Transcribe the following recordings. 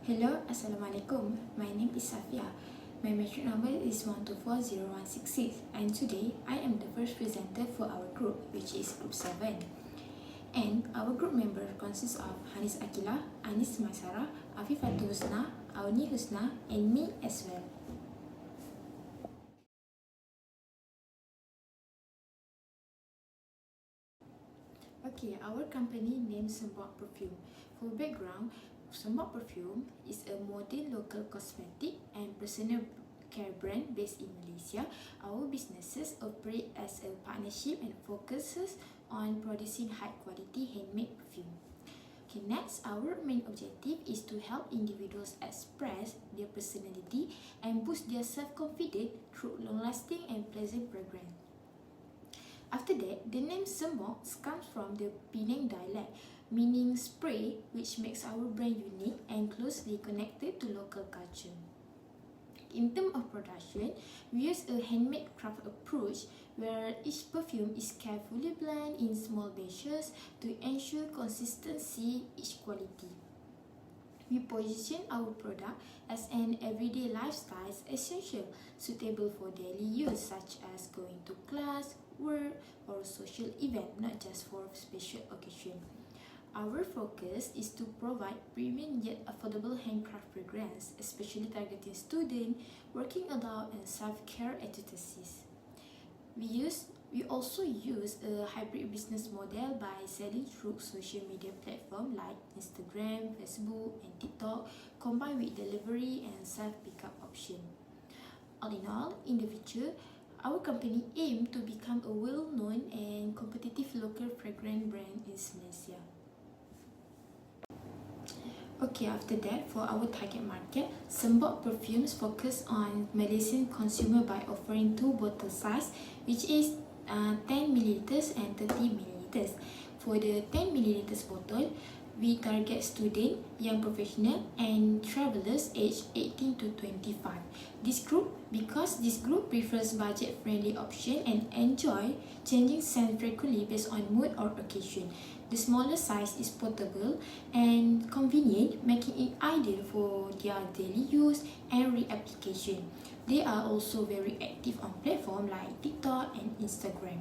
Hello, Assalamualaikum. My name is Safia. My metric number is 1240166, and today I am the first presenter for our group, which is Group 7. And our group member consists of Hanis Akila, Anis Masara, Afifatu Husna, Auni Husna, and me as well. Okay, our company name SEMBOQ Perfume. For background, SEMBOQ Perfume is a modern local cosmetic and personal care brand based in Malaysia. Our businesses operate as a partnership and focuses on producing high quality handmade perfume. Okay, next, our main objective is to help individuals express their personality and boost their self-confidence through long-lasting and pleasant fragrance. After that, the name SEMBOQ comes from the Penang dialect, meaning spray, which makes our brand unique and closely connected to local culture. In terms of production, we use a handmade craft approach where each perfume is carefully blended in small batches to ensure consistency each quality. We position our product as an everyday lifestyle essential, suitable for daily use such as going to class, work, or social event, not just for special occasion. Our focus is to provide premium yet affordable handcraft fragrance, especially targeting students, working adults, and self-care enthusiasts. We also use a hybrid business model by selling through social media platforms like Instagram, Facebook, and TikTok, combined with delivery and self-pickup option. All in all, in the future, our company aims to become a well-known and competitive local fragrance brand in Malaysia. Okay, after that, for our target market, SEMBOQ Perfumes focus on Malaysian consumer by offering two bottle size, which is 10 ml and 30 ml. For the 10 ml bottle, we target student, young professional, and travelers aged 18 to 25. Because this group prefers budget-friendly option and enjoy changing scent frequently based on mood or occasion. The smaller size is portable and convenient, making it ideal for their daily use and reapplication. They are also very active on platforms like TikTok and Instagram.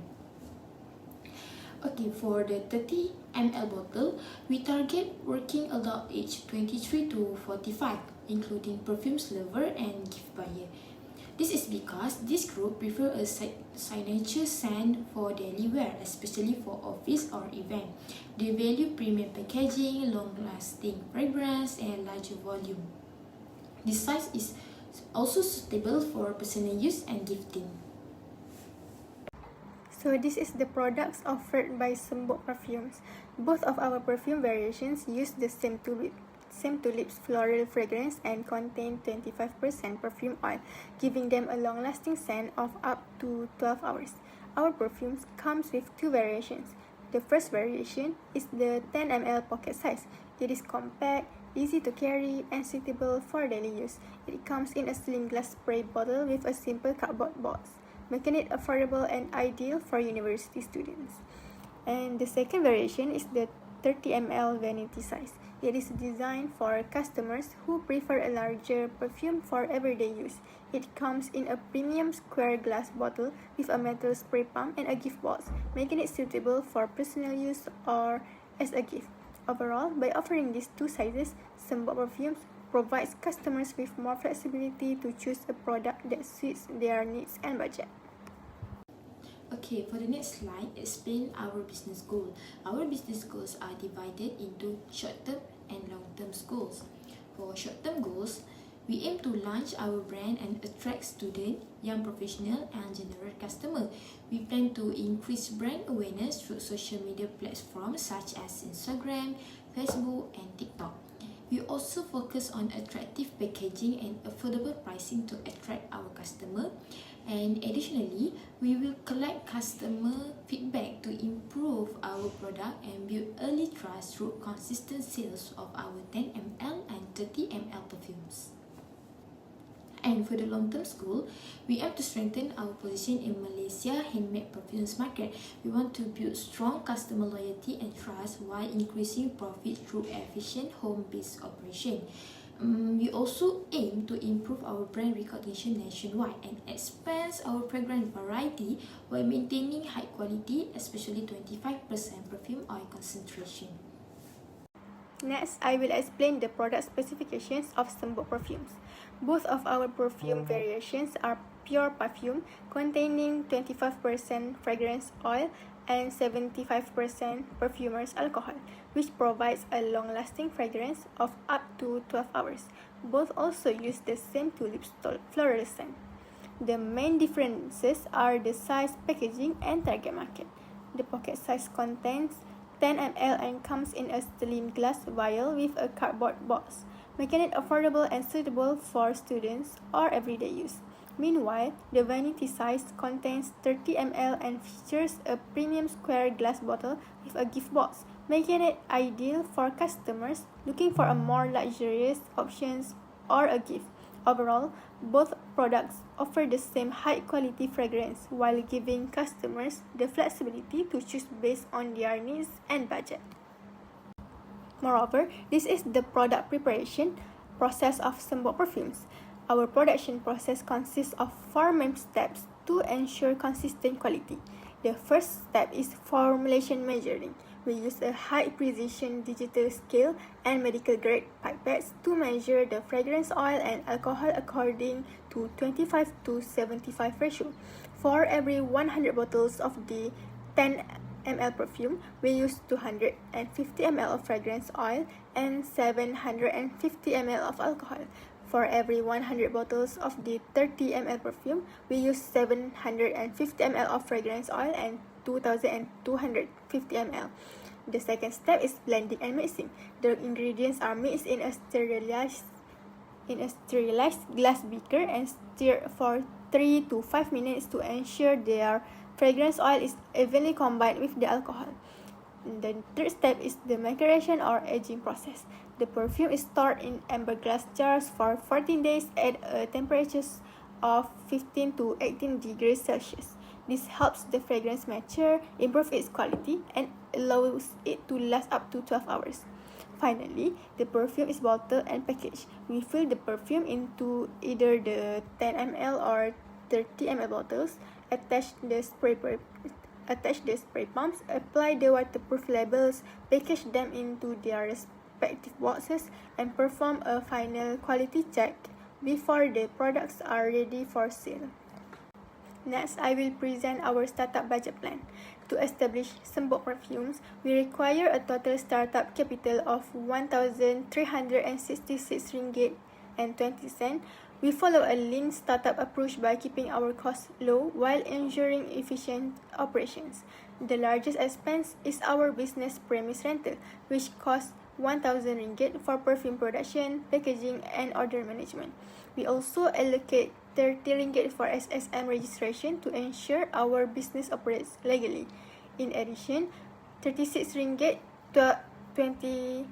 Okay, for the 30 ml bottle, we target working adult age 23 to 45, including perfumes lover and gift buyer. This is because this group prefer a signature scent for daily wear, especially for office or event. They value premium packaging, long-lasting fragrance, and larger volume. This size is also suitable for personal use and gifting. So this is the products offered by SEMBOQ Perfumes. Both of our perfume variations use the same to lips floral fragrance and contain 25% perfume oil, giving them a long-lasting scent of up to 12 hours. Our perfumes comes with two variations. The first variation is the 10 ml pocket size. It is compact, easy to carry, and suitable for daily use. It comes in a slim glass spray bottle with a simple cardboard box, making it affordable and ideal for university students. And the second variation is the 30 ml vanity size. It is designed for customers who prefer a larger perfume for everyday use. It comes in a premium square glass bottle with a metal spray pump and a gift box, making it suitable for personal use or as a gift. Overall, by offering these two sizes, SEMBOQ Perfumes provides customers with more flexibility to choose a product that suits their needs and budget. Okay, for the next slide, explain our business goal. Our business goals are divided into short-term and long-term goals. For short-term goals, we aim to launch our brand and attract students, young professionals, and general customers. We plan to increase brand awareness through social media platforms such as Instagram, Facebook, and TikTok. We also focus on attractive packaging and affordable pricing to attract our customer. And additionally, we will collect customer feedback to improve our product and build early trust through consistent sales of our 10 ml and 30 ml perfumes. And for the long-term goal, we aim to strengthen our position in Malaysia handmade perfumes market. We want to build strong customer loyalty and trust while increasing profit through efficient home-based operation. We also aim to improve our brand recognition nationwide and expand our fragrance variety while maintaining high quality, especially 25% perfume oil concentration. Next, I will explain the product specifications of SEMBOQ perfumes. Both of our perfume variations are pure perfume containing 25% fragrance oil and 75% perfumer's alcohol, which provides a long-lasting fragrance of up to 12 hours. Both also use the same tulip floral scent. The main differences are the size, packaging, and target market. The pocket size contains 10 ml and comes in a slim glass vial with a cardboard box, making it affordable and suitable for students or everyday use. Meanwhile, the vanity size contains 30 ml and features a premium square glass bottle with a gift box, making it ideal for customers looking for a more luxurious options or a gift. Overall, both products offer the same high-quality fragrance while giving customers the flexibility to choose based on their needs and budget. Moreover, this is the product preparation process of SEMBOQ perfumes. Our production process consists of 4 main steps to ensure consistent quality. The first step is formulation measuring. We use a high-precision digital scale and medical-grade pipettes to measure the fragrance oil and alcohol according to 25 to 75 ratio. For every 100 bottles of the 10 ml perfume, we use 250 ml of fragrance oil and 750 ml of alcohol. For every 100 bottles of the 30 ml perfume, we use 750 ml of fragrance oil and 2,250 ml. The second step is blending and mixing. The ingredients are mixed in a sterilized glass beaker and stirred for 3 to 5 minutes to ensure their fragrance oil is evenly combined with the alcohol. The third step is the maceration or aging process. The perfume is stored in amber glass jars for 14 days at a temperature of 15 to 18 degrees Celsius. This helps the fragrance mature, improve its quality, and allows it to last up to 12 hours. Finally, the perfume is bottled and packaged. We fill the perfume into either the 10 ml or 30 ml bottles, attach the spray pumps, apply the waterproof labels, package them into their respective boxes, and perform a final quality check before the products are ready for sale. Next, I will present our startup budget plan. To establish SEMBOQ perfumes, we require a total startup capital of 1,366 ringgit and 20 cents. We follow a lean startup approach by keeping our costs low while ensuring efficient operations. The largest expense is our business premise rental, which costs 1,000 ringgit for perfume production, packaging, and order management. We also allocate 30 ringgit for SSM registration to ensure our business operates legally. In addition, 36 ringgit 20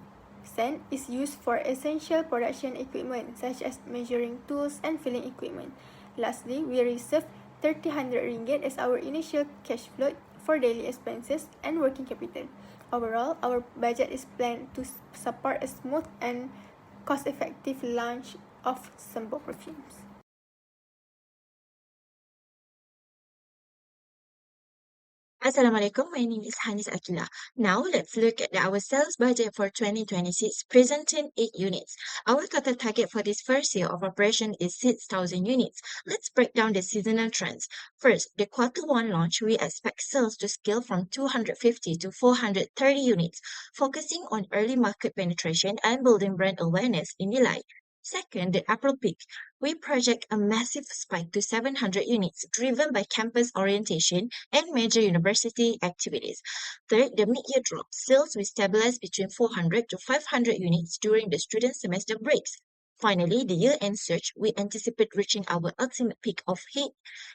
cents is used for essential production equipment such as measuring tools and filling equipment. Lastly, we reserve 300 ringgit as our initial cash flow for daily expenses and working capital. Overall, our budget is planned to support a smooth and cost-effective launch of SEMBOQ perfumes. Assalamualaikum, my name is Hanis Akila. Now let's look at our sales budget for 2026, presenting 8 units. Our total target for this first year of operation is 6,000 units. Let's break down the seasonal trends. First, the Q1 launch, we expect sales to scale from 250 to 430 units, focusing on early market penetration and building brand awareness in July. Second, the April peak. We project a massive spike to 700 units, driven by campus orientation and major university activities. Third, the mid-year drop. Sales will stabilize between 400 to 500 units during the student semester breaks. Finally, the year-end surge, we anticipate reaching our ultimate peak of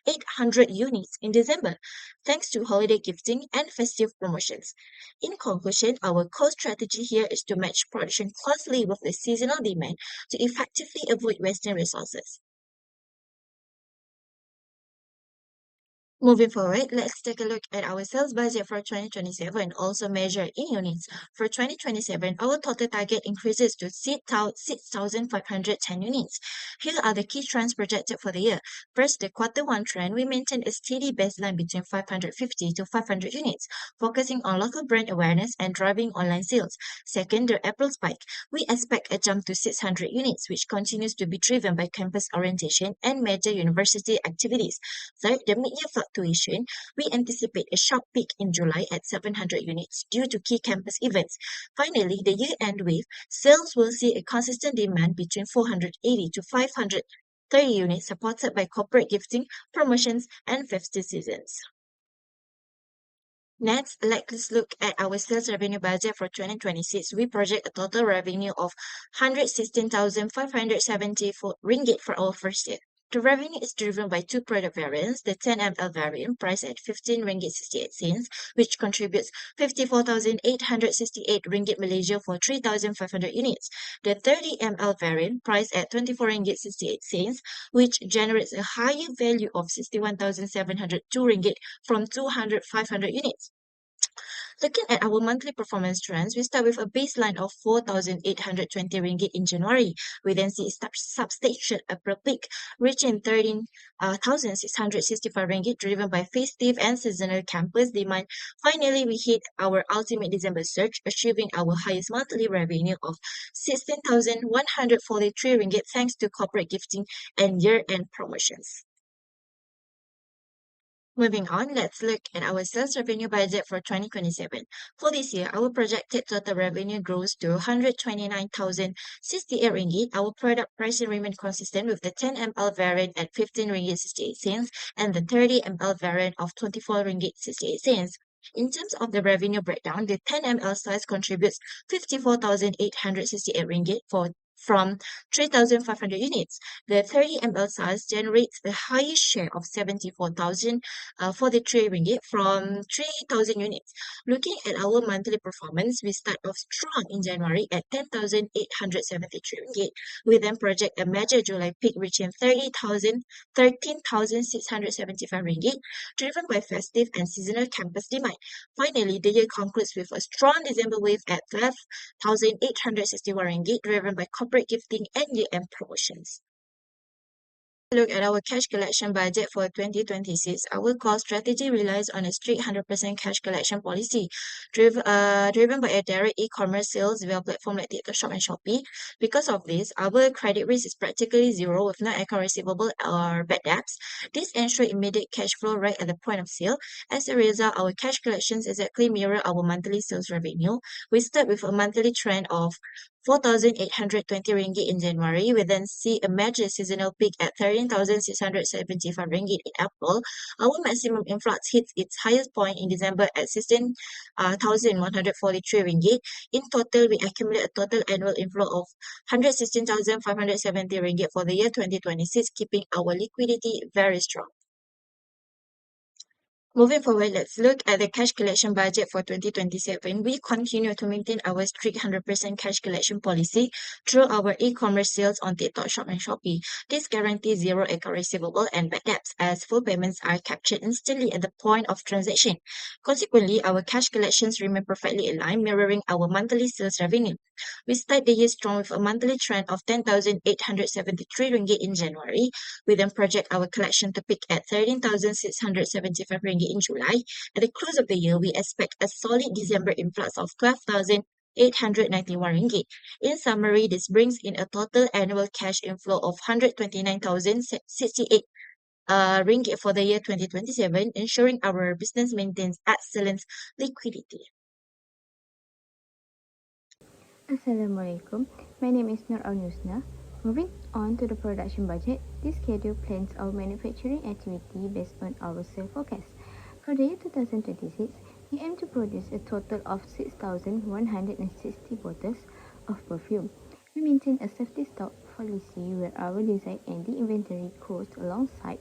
800 units in December, thanks to holiday gifting and festive promotions. In conclusion, our core strategy here is to match production closely with the seasonal demand to effectively avoid wasting resources. Moving forward, let's take a look at our sales budget for 2027, also measured in units. For 2027, our total target increases to 6,510 units. Here are the key trends projected for the year. First, the Q1 trend, we maintain a steady baseline between 550 to 500 units, focusing on local brand awareness and driving online sales. Second, the April spike, we expect a jump to 600 units, which continues to be driven by campus orientation and major university activities. Third, the mid-year fluctuation, we anticipate a sharp peak in July at 700 units due to key campus events. Finally, the year-end wave, sales will see a consistent demand between 480 to 530 units supported by corporate gifting, promotions, and festive seasons. Next, let's look at our sales revenue budget for 2026. We project a total revenue of 116,574 ringgit for our first year. The revenue is driven by two product variants, the 10 ml variant priced at 15 ringgit 68 cents, which contributes 54,868 ringgit Malaysia for 3,500 units. The 30 ml variant priced at 24 ringgit 68 cents, which generates a higher value of 61,702 ringgit from 500 units. Looking at our monthly performance trends, we start with a baseline of 4,820 ringgit in January. We then see substantial April peak, reaching 13,665 ringgit, driven by festive and seasonal campus demand. Finally, we hit our ultimate December surge, achieving our highest monthly revenue of 16,143 ringgit thanks to corporate gifting and year-end promotions. Moving on, let's look at our sales revenue budget for 2027. For this year, our projected total revenue grows to 129,068 ringgit. Our product pricing remains consistent with the 10 ml variant at 15 ringgit 68 cents and the 30 ml variant of 24 ringgit 68 cents. In terms of the revenue breakdown, the 10 ml size contributes 54,868 ringgit from 3,500 units. The 30 ml size generates the highest share of 74,043 ringgit from 3,000 units. Looking at our monthly performance, we start off strong in January at 10,873 ringgit. We then project a major July peak reaching 13,675 ringgit, driven by festive and seasonal campus demand. Finally, the year concludes with a strong December wave at 12,861 ringgit, driven by corporate gifting and year-end promotions. Look at our cash collection budget for 2026. Our core strategy relies on a strict 100% cash collection policy, driven by a direct e-commerce sales via platform like TikTok Shop and Shopee. Because of this, our credit risk is practically zero with no account receivable or bad debts. This ensures immediate cash flow right at the point of sale. As a result, our cash collections exactly mirror our monthly sales revenue. We start with a monthly trend of 4,820 ringgit in January. We then see a major seasonal peak at 13,675 ringgit in April. Our maximum influx hits its highest point in December at 16,143 ringgit. In total, we accumulate a total annual inflow of 116,570 ringgit for the year 2026, keeping our liquidity very strong. Moving forward, let's look at the cash collection budget for 2027. We continue to maintain our strict 100% cash collection policy through our e-commerce sales on TikTok Shop and Shopee. This guarantees zero account receivable and bad debts, as full payments are captured instantly at the point of transaction. Consequently, our cash collections remain perfectly aligned, mirroring our monthly sales revenue. We start the year strong with a monthly trend of 10,873 ringgit in January. We then project our collection to peak at 13,675 ringgit in July. At the close of the year, we expect a solid December influx of 12,891 ringgit. In summary, this brings in a total annual cash inflow of 129,068 ringgit for the year 2027, ensuring our business maintains excellent liquidity. Assalamualaikum. My name is Nur Al-Nusna. Moving on to the production budget, this schedule plans our manufacturing activity based on our sales forecast. For the year 2026, we aim to produce a total of 6,160 bottles of perfume. We maintain a safety stock policy where our design and the inventory grows alongside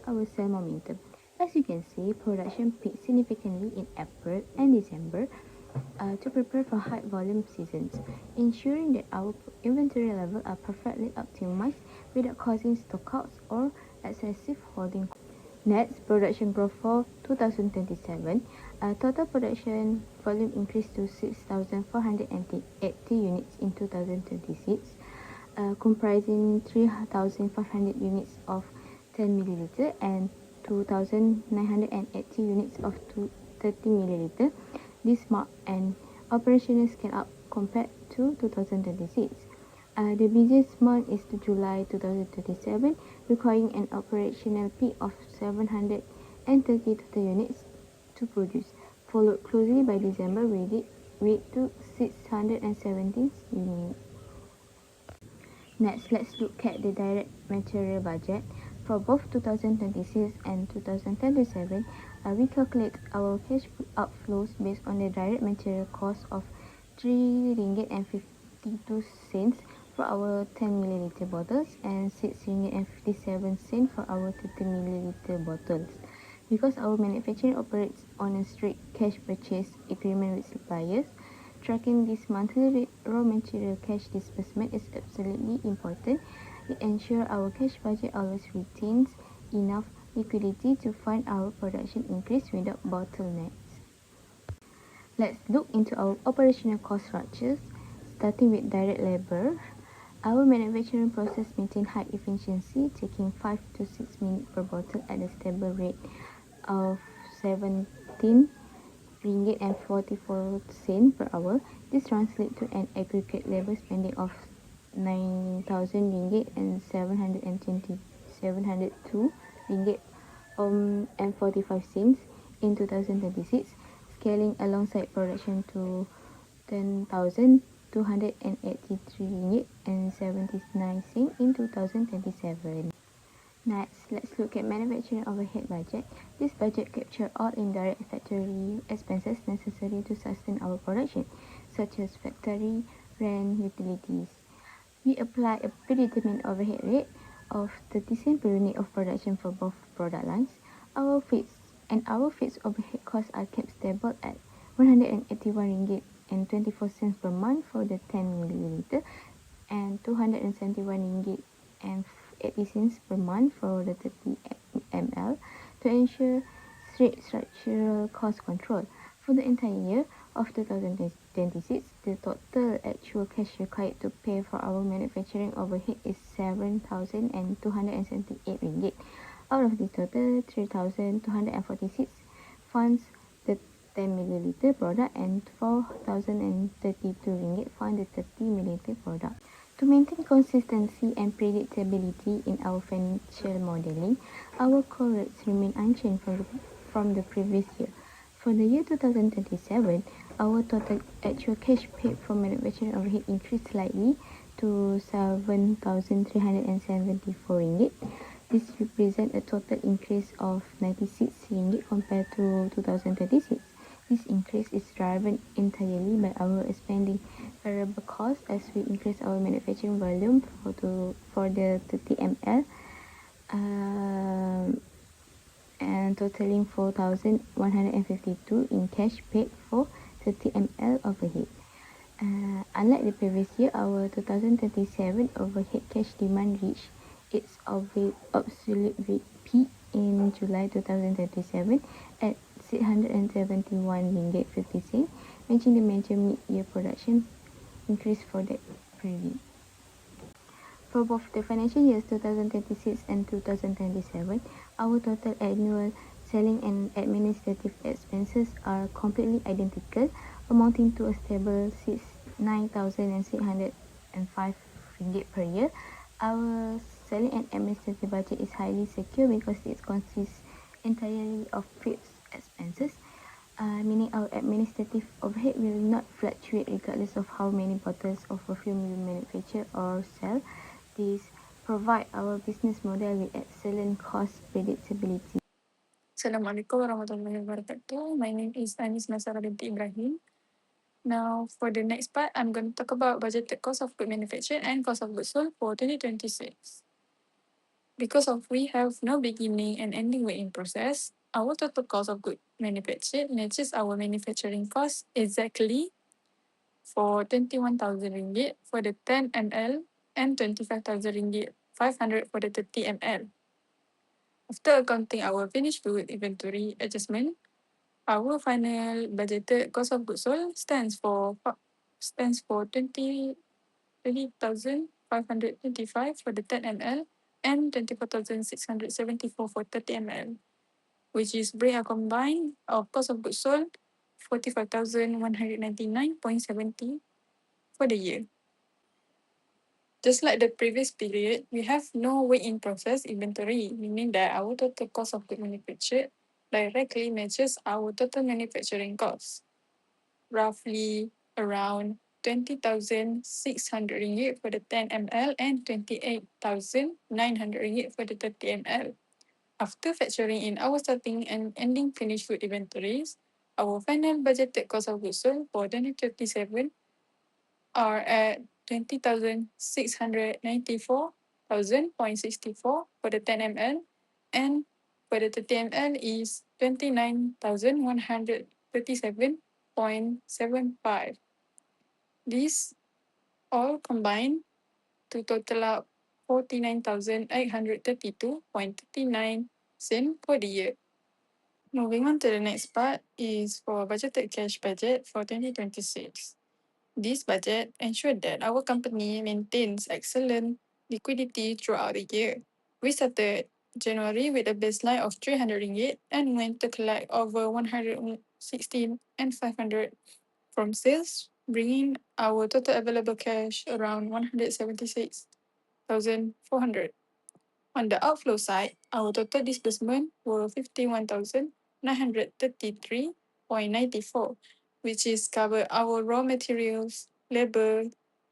our sale momentum. As you can see, production peaked significantly in April and December to prepare for high volume seasons, ensuring that our inventory levels are perfectly optimized without causing stockouts or excessive holding. Next, production growth for 2027. Total production volume increased to 6,480 units in 2026, comprising 3,500 units of 10 milliliter and 2,980 units of 30 milliliter. This marked an operational scale-up compared to 2026. The busiest month is July 2027, requiring an operational peak of 730 total units to produce, followed closely by December with 617 units. Next, let's look at the direct material budget. For both 2026 and 2027, we calculate our cash outflows based on the direct material cost of 3 ringgit and 52 cents for our 10 milliliter bottles and 6 ringgit and 57 cents for our 30 milliliter bottles. Because our manufacturing operates on a strict cash purchase agreement with suppliers, tracking this monthly raw material cash disbursement is absolutely important. It ensures our cash budget always retains enough liquidity to fund our production increase without bottlenecks. Let's look into our operational cost structures, starting with direct labor. Our manufacturing process maintains high efficiency, taking 5 to 6 minutes per bottle at a stable rate of 17 ringgit and 44 cents per hour. This translates to an aggregate labor spending of 9,000 ringgit and 702 ringgit and 45 cents in 2026, scaling alongside production to 10,283 ringgit and 79 cents in 2027. Next, let's look at manufacturing overhead budget. This budget captures all indirect factory expenses necessary to sustain our production, such as factory rent, utilities. We apply a predetermined overhead rate of 30 cents per unit of production for both product lines. Our fixed overhead costs are kept stable at 181 ringgit and 24 cents per month for the 10 milliliter and 271 ringgit and 80 cents per month for the 30 ml to ensure strict structural cost control. For the entire year of 2026, the total actual cash required to pay for our manufacturing overhead is 7,278 ringgit. Out of the total, 3,246 funds the 10 milliliter product and 4,032 ringgit fund the 30 milliliter product. To maintain consistency and predictability in our financial modeling, our core rates remain unchanged from the previous year. For the year 2027, our total actual cash paid for manufacturing overhead increased slightly to 7,374 ringgit. This represents a total increase of 96 ringgit compared to 2026. This increase is driven entirely by our expanding variable costs as we increase our manufacturing volume for the 30 ml and totaling 4,152 in cash paid for 30 ml overhead. Unlike the previous year, our 2027 overhead cash demand reached its absolute peak in July 2027 at 671 ringgit 50 cents, matching the major mid-year production increase for that period. For both the financial years 2026 and 2027, our total annual selling and administrative expenses are completely identical, amounting to a stable 9,605 ringgit per year. Our selling and administrative budget is highly secure because it consists entirely of fixed expenses, meaning our administrative overhead will not fluctuate regardless of how many bottles of perfume we manufacture or sell. This provide our business model with excellent cost predictability. Assalamualaikum warahmatullahi wabarakatuh. My name is Anis Nasara binti Ibrahim. Now, for the next part, I'm going to talk about budgeted cost of good manufacture and cost of goods sold for 2026. Because of we have no beginning and ending weighing process, our total cost of good manufactured matches our manufacturing cost exactly for 21,000 ringgit for the 10 ml and 25,000 ringgit 500 for the 30 ml. After accounting our finished good inventory adjustment, our final budgeted cost of goods sold stands for 20,525 for the 10 ml and 24,674 for 30 ml, which is bring a combined of cost of goods sold 45,199.70 for the year. Just like the previous period, we have no weigh-in process inventory, meaning that our total cost of goods manufactured directly matches our total manufacturing cost, roughly around 20,600 ringgit for the 10 ml and 28,900 ringgit for the 30 ml. After factoring in our starting and ending finished good inventories, our final budgeted cost of goods sold for 2027 are at 20,694,000.64 for the 10 ml, and for the 30 ml is 29,137.75. These all combined to total up 49,832.39 cents for the year. Moving on to the next part is for budgeted cash budget for 2026. This budget ensured that our company maintains excellent liquidity throughout the year. We started January with a baseline of 300 ringgit and went to collect over 116 and 500 from sales, bringing our total available cash around 176,400. On the outflow side, our total disbursement were 51,933.94, which is cover our raw materials, labor,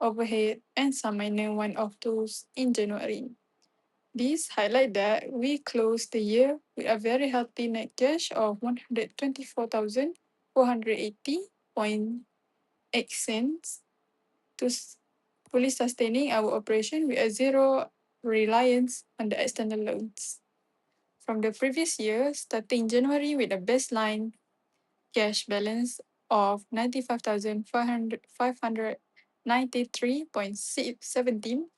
overhead, and some minor one-off tools in January. These highlight that we closed the year with a very healthy net cash of 124,480.8 cents to fully sustaining our operation with a zero reliance on the external loans. From the previous year, starting January with a baseline cash balance of 95,593.17,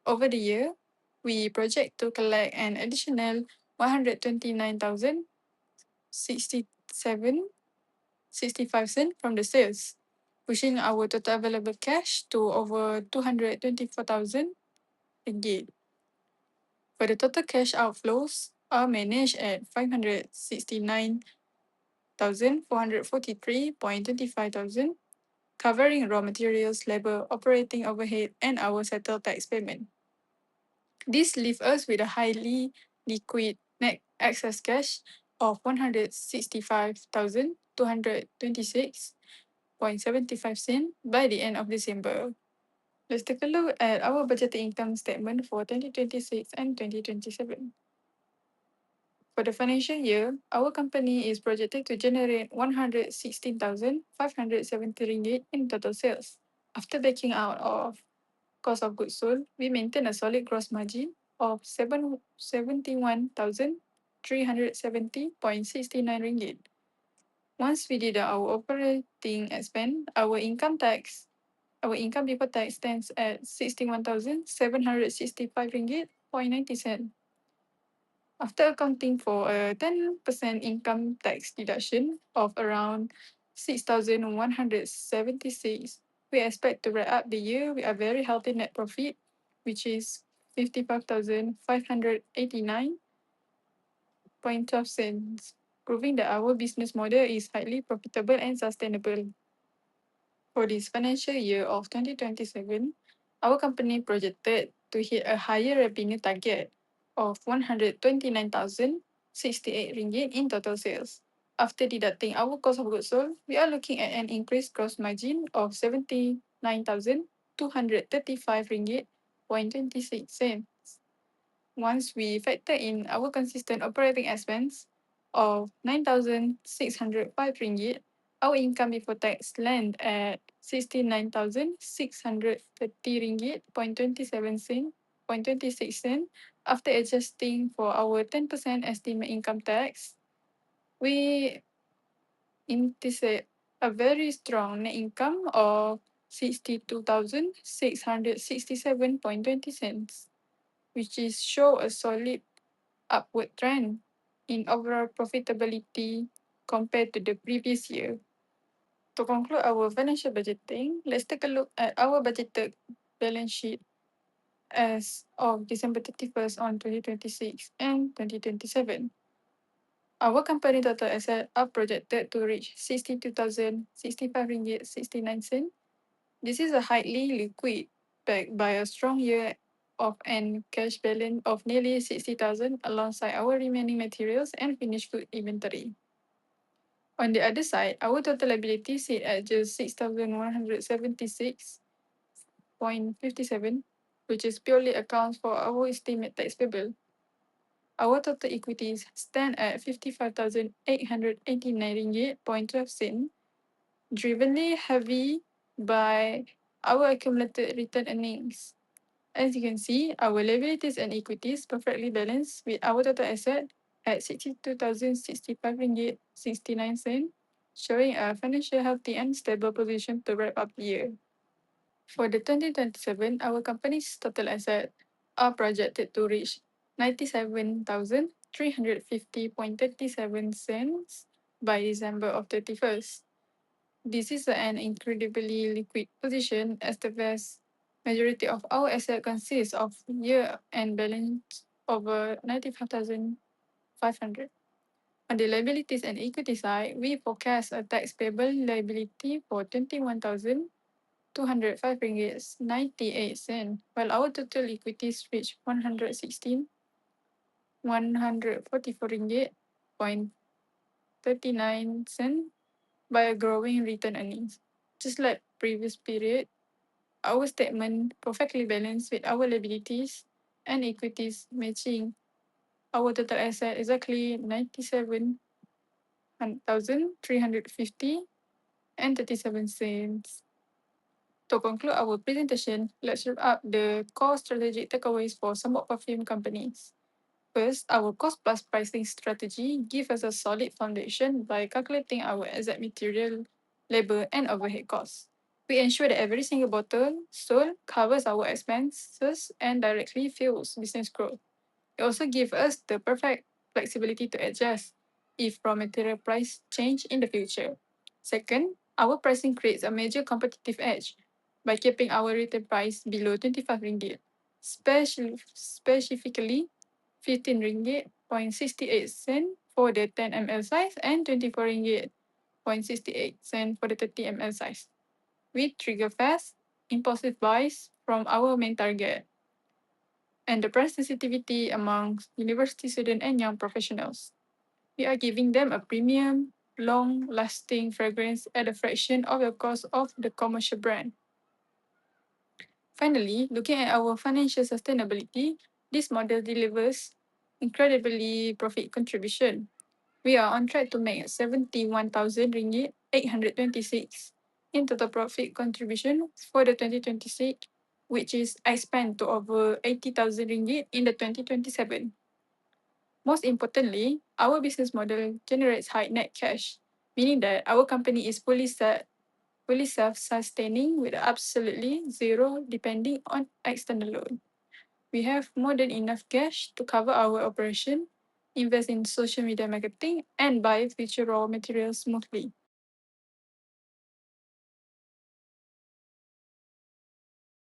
over the year, we project to collect an additional 129,067.65 cents from the sales, pushing our total available cash to over 224,000 ringgit. For the total cash outflows are managed at 569,443.25,000, covering raw materials, labor, operating overhead, and our settled tax payment. This leaves us with a highly liquid net excess cash of 165,226.75 cents by the end of December. Let's take a look at our budgeted income statement for 2026 and 2027. For the financial year, our company is projected to generate 116,570 ringgit in total sales. After backing out of cost of goods sold, we maintain a solid gross margin of 71,370.69 ringgit. Once we did our operating expense, our income before tax stands at 61,765 ringgit 90 cent. After accounting for a 10% income tax deduction of around 6,176, we expect to wrap up the year with a very healthy net profit, which is 55,589.12 cents, proving that our business model is highly profitable and sustainable. For this financial year of 2027, our company projected to hit a higher revenue target of 129,068 ringgit in total sales. After deducting our cost of goods sold, we are looking at an increased gross margin of 79,235 ringgit 26 cents. Once we factor in our consistent operating expense of 9,605 ringgit, our income before tax land at 69,630 ringgit 26 cent. After adjusting for our 10% estimate income tax, we anticipate a very strong net income of 62,667.20 cents, which is show a solid upward trend in overall profitability compared to the previous year. To conclude our financial budgeting, let's take a look at our budgeted balance sheet as of December 31st on 2026 and 2027. Our company total assets are projected to reach 62,065 ringgit 69 cent. This is a highly liquid, backed by a strong year of and cash balance of nearly 60,000 alongside our remaining materials and finished good inventory. On the other side, our total liabilities sit at just 6,176.57, which is purely accounts for our estimate tax payable. Our total equities stand at 55,889 ringgit point 12 cent, drivenly heavy by our accumulated return earnings. As you can see, our liabilities and equities perfectly balanced with our total asset at 62,065 ringgit 69 cent, showing a financial healthy and stable position to wrap up the year. For the 2027, our company's total asset are projected to reach 97,350.37 cents by December of 31st. This is an incredibly liquid position as the vast majority of our asset consists of year-end balance over 95,500. On the liabilities and equity side, we forecast a tax payable liability for 21,205 ringgit 98 cent, while our total equities reach 144 ringgit point 39 cent by a growing return earnings. Just like previous period, our statement perfectly balanced with our liabilities and equities matching our total asset exactly 97,350 and 37 cents. To conclude our presentation, let's wrap up the core strategic takeaways for SEMBOQ perfume companies. First, our cost plus pricing strategy gives us a solid foundation by calculating our exact material, labor, and overhead costs. We ensure that every single bottle sold covers our expenses and directly fuels business growth. It also gives us the perfect flexibility to adjust if raw material price change in the future. Second, our pricing creates a major competitive edge by keeping our retail price below 25 ringgit, specifically 15 ringgit point 68 cent for the 10 ml size and 24 ringgit point 68 cent for the 30 ml size. We trigger fast, impulsive buys from our main target and the price sensitivity amongst university students and young professionals. We are giving them a premium, long-lasting fragrance at a fraction of the cost of the commercial brand. Finally, looking at our financial sustainability, this model delivers incredibly profit contribution. We are on track to make 71,000 ringgit 826 in total profit contribution for the 2026, which is expand to over 80,000 ringgit in the 2027. Most importantly, our business model generates high net cash, meaning that our company is fully self-sustaining with absolutely zero depending on external loan. We have more than enough cash to cover our operation, invest in social media marketing, and buy future raw materials smoothly.